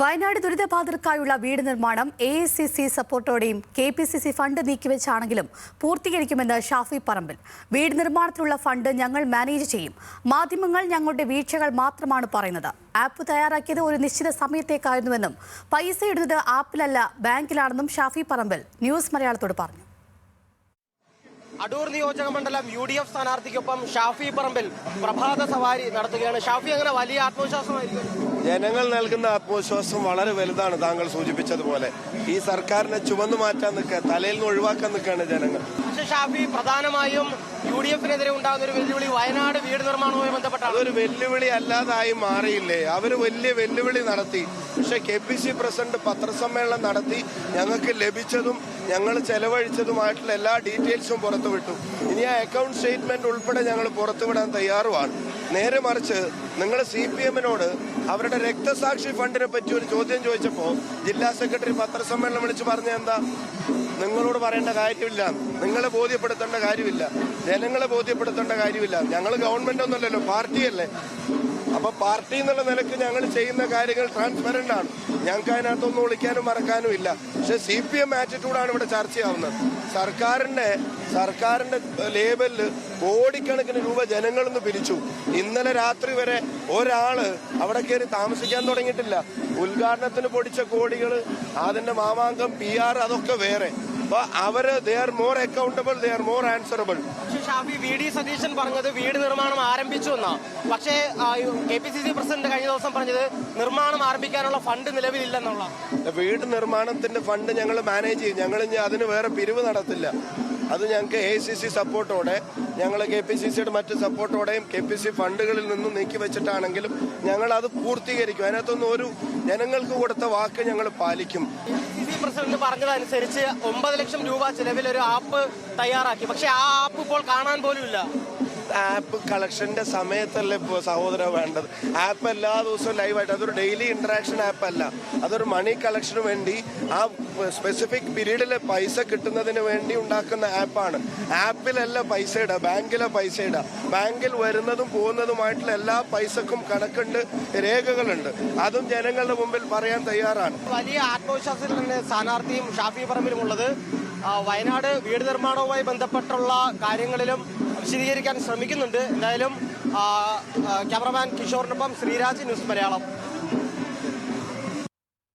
വയനാട് ദുരിതബാധിതർക്കായുള്ള വീട് നിർമ്മാണം AICC സപ്പോർട്ടോടെയും KPCC fund നീക്കിവെച്ചാണെങ്കിലും പൂർത്തീകരിക്കുമെന്ന് Shafi Parambil. വീട് നിർമ്മാണത്തിലുള്ള ഫണ്ട് ഞങ്ങൾ മാനേജ് ചെയ്യും. മാധ്യമങ്ങൾ ഞങ്ങളുടെ വീഴ്ചകൾ മാത്രമാണ് പറയുന്നത്. ആപ്പ് തയ്യാറാക്കിയത് ഒരു നിശ്ചിത സമയത്തേക്കായിരുന്നുവെന്നും പൈസ ഇടുന്നത് ആപ്പിലല്ല ബാങ്കിലാണെന്നും ഷാഫി പറമ്പിൽ ന്യൂസ് മലയാളത്തോട് പറഞ്ഞു. അടൂർ നിയോജക മണ്ഡലം UDF സ്ഥാനാർത്ഥിക്കൊപ്പം ഷാഫി പറമ്പിൽ പ്രഭാത സവാരി നടത്തുകയാണ്. ഷാഫി അങ്ങനെ വലിയ ആത്മവിശ്വാസമായിരിക്കും. ജനങ്ങൾ നൽകുന്ന ആത്മവിശ്വാസം വളരെ വലുതാണ്. താങ്കൾ സൂചിപ്പിച്ചതുപോലെ ഈ സർക്കാരിനെ ചുമന്നു മാറ്റാൻ നിൽക്കുക, തലയിൽ നിന്ന് ഒഴിവാക്കാൻ നിൽക്കുകയാണ് ജനങ്ങൾ. പക്ഷേ ഷാഫി, പ്രധാനമായും UDF-നെതിരെ ഉണ്ടാകുന്ന ഒരു വെല്ലുവിളി വയനാട് വീട് നിർമ്മാണവുമായി ബന്ധപ്പെട്ടാണ്. അതൊരു വെല്ലുവിളി അല്ലാതായി മാറിയില്ലേ? അവര് വലിയ വെല്ലുവിളി നടത്തി. പക്ഷെ KPC പ്രസിഡന്റ് പത്രസമ്മേളനം നടത്തി ഞങ്ങൾക്ക് ലഭിച്ചതും ഞങ്ങൾ ചെലവഴിച്ചതുമായിട്ടുള്ള എല്ലാ ഡീറ്റെയിൽസും പുറത്തുവിട്ടു. ഇനി ആ അക്കൗണ്ട് സ്റ്റേറ്റ്മെന്റ് ഉൾപ്പെടെ ഞങ്ങൾ പുറത്തുവിടാൻ തയ്യാറുമാണ്. നേരെ മറിച്ച് നിങ്ങൾ CPM-നോട് അവരുടെ രക്തസാക്ഷി ഫണ്ടിനെ പറ്റി ഒരു ചോദ്യം ചോദിച്ചപ്പോൾ ജില്ലാ സെക്രട്ടറി പത്രസമ്മേളനം വിളിച്ച് പറഞ്ഞ എന്താ? നിങ്ങളോട് പറയേണ്ട കാര്യമില്ല, നിങ്ങളെ ബോധ്യപ്പെടുത്തേണ്ട കാര്യമില്ല, ജനങ്ങളെ ബോധ്യപ്പെടുത്തേണ്ട കാര്യമില്ല. ഞങ്ങൾ ഗവൺമെന്റ് ഒന്നുമല്ലല്ലോ, പാർട്ടിയല്ലേ. അപ്പൊ പാർട്ടി എന്നുള്ള നിലക്ക് ഞങ്ങൾ ചെയ്യുന്ന കാര്യങ്ങൾ ട്രാൻസ്പെറന്റ് ആണ്. ഞങ്ങൾക്ക് അതിനകത്തൊന്നും ഒളിക്കാനും മറക്കാനും ഇല്ല. പക്ഷെ CPM ആറ്റിറ്റ്യൂഡാണ് ഇവിടെ ചർച്ചയാവുന്നത്. സർക്കാരിന്റെ ലേബലില് കോടിക്കണക്കിന് രൂപ ജനങ്ങളിൽ നിന്ന് പിരിച്ചു. ഇന്നലെ രാത്രി വരെ ഒരാള് അവിടെ കയറി താമസിക്കാൻ തുടങ്ങിയിട്ടില്ല. ഉദ്ഘാടനത്തിന് പൊടിച്ച കോടികൾ, അതിന്റെ മാമാങ്കം, PR അതൊക്കെ വേറെ. അപ്പൊ അവര് they are more accountable, they are more answerable. Shafi, VD Satheesan പറഞ്ഞത് വീട് നിർമ്മാണം ആരംഭിച്ചു എന്നാ. പക്ഷേ KPCC പ്രസിഡന്റ് കഴിഞ്ഞ ദിവസം പറഞ്ഞത് നിർമ്മാണം ആരംഭിക്കാനുള്ള ഫണ്ട് നിലവിലില്ലെന്നുള്ള. വീട് നിർമ്മാണത്തിന്റെ ഫണ്ട് ഞങ്ങൾ മാനേജ് ചെയ്യും. ഞങ്ങൾ അതിന് വേറെ പിരിവ് നടത്തില്ല. അത് ഞങ്ങൾക്ക് AICC സപ്പോർട്ടോടെ, ഞങ്ങൾ KPCCയുടെ മറ്റ് സപ്പോർട്ടോടെയും KPC ഫണ്ടുകളിൽ നിന്നും നീക്കി വെച്ചിട്ടാണെങ്കിലും ഞങ്ങൾ അത് പൂർത്തീകരിക്കും. അതിനകത്തൊന്നും ഒരു ജനങ്ങൾക്ക് കൊടുത്ത വാക്ക് ഞങ്ങൾ പാലിക്കും. പ്രസിഡന്റ് പറഞ്ഞതനുസരിച്ച് 9 ലക്ഷം രൂപ ചെലവിൽ ഒരു ആപ്പ് തയ്യാറാക്കി. പക്ഷെ ആ ആപ്പ് ഇപ്പോൾ കാണാൻ പോലും ഇല്ല. ആപ്പ് കളക്ഷന്റെ സമയത്തല്ലേ ഇപ്പോൾ സഹോദര വേണ്ടത്. ആപ്പ് എല്ലാ ദിവസവും ലൈവായിട്ട്, അതൊരു ഡെയിലി ഇന്ററാക്ഷൻ ആപ്പ് അല്ല. അതൊരു മണി കളക്ഷന് വേണ്ടി ആ സ്പെസിഫിക് പീരീഡിലെ പൈസ കിട്ടുന്നതിന് വേണ്ടി ഉണ്ടാക്കുന്ന ആപ്പാണ്. ആപ്പിലല്ല പൈസ ഇടുക, ബാങ്കിലെ പൈസ ഇടുക. ബാങ്കിൽ വരുന്നതും പോകുന്നതുമായിട്ടുള്ള എല്ലാ പൈസക്കും കണക്കുണ്ട്, രേഖകളുണ്ട്. അതും ജനങ്ങളുടെ മുമ്പിൽ പറയാൻ തയ്യാറാണ്. വലിയ ആത്മവിശ്വാസത്തിൽ തന്നെ സ്ഥാനാർത്ഥിയും ഷാഫി പറമ്പിലും ഉള്ളത്. വയനാട് വീട് നിർമ്മാണവുമായി ബന്ധപ്പെട്ടുള്ള കാര്യങ്ങളിലും വിശദീകരിക്കാൻ ശ്രമിക്കുന്നുണ്ട്. എന്തായാലും ക്യാമറമാൻ കിഷോറിനൊപ്പം ശ്രീരാജ്, ന്യൂസ് മലയാളം.